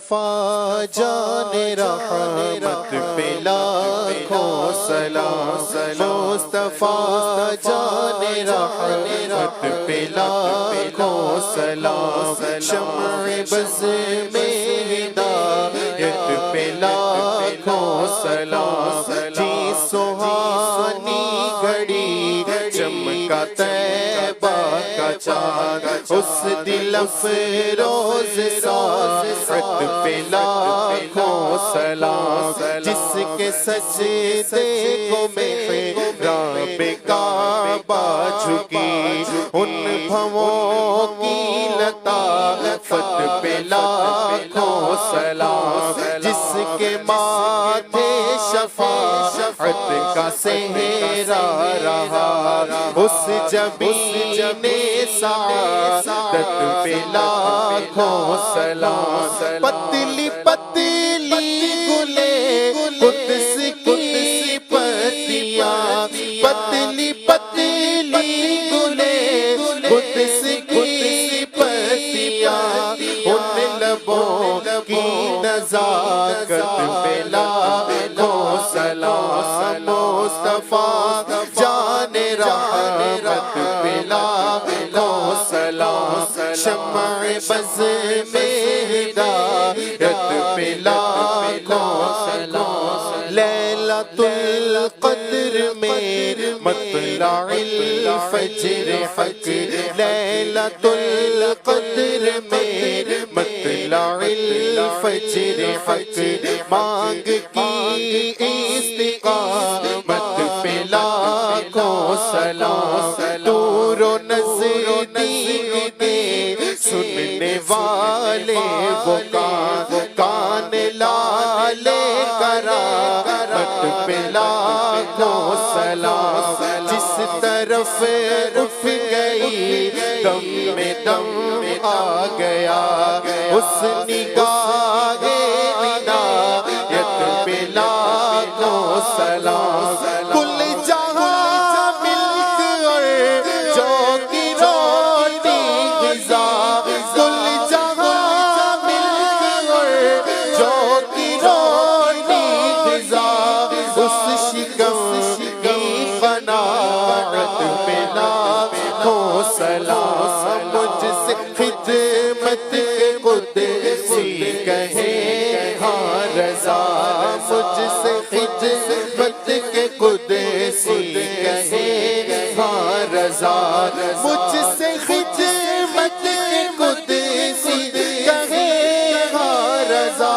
مصطفیٰ جان رحمت پہ لاکھوں سلام، مصطفیٰ جان رحمت پہ لاکھوں سلام، شمع بز میں ہدایت پہ لاکھوں سلام، جی سہانی گھڑی چمکا طیبہ کا چاند، اس دل افروز ساعت پہ لاکھوں سلام، جس کے سجدے کو محراب کعبہ جھکی، ان بھووں کی لطافت پہ لاکھوں سلام، جس کے ماتھے شفاعت کا سہرا رہا، اس جبین سعادت پہ لاکھوں سلام، پتلی پتلی گلے قدس کی پتیاں، پتلی پتلی گلے قدس کی پتیاں، ان لبوں کی نزاکت پہ لاکھوں سلام، مصطفیٰ جان رحمت پہ لاکھوں سلام، شمع بز میں ہدایت پہ لاکھوں سلام، لیلۃ القدر میں مطلع الفجر حق، لیلۃ القدر میں مطلع الفجر حق، مانگ کی استقامت پہ لاکھوں سلام، دور و نزدیک کے سننے والے وہ کان لالے کرامت پہ لاکھوں سلام، جس طرف اٹھ گئی دم میں دم آ گیا، اس نگاہ عنایت پہ لاکھوں سلام، کل جہاں ملک اور جو کی روٹی غذا، کل جہاں ملک اور جو کی روٹی غذا، اس شکم کی قناعت پہ لاکھوں سلام، مجھ سے خدمت قدسی کہے ہاں رضا، مجھ سے خدمت کے قدسی کہے ہاں رضا، مجھ سے خدمت کے قدسی کہے ہاں رضا۔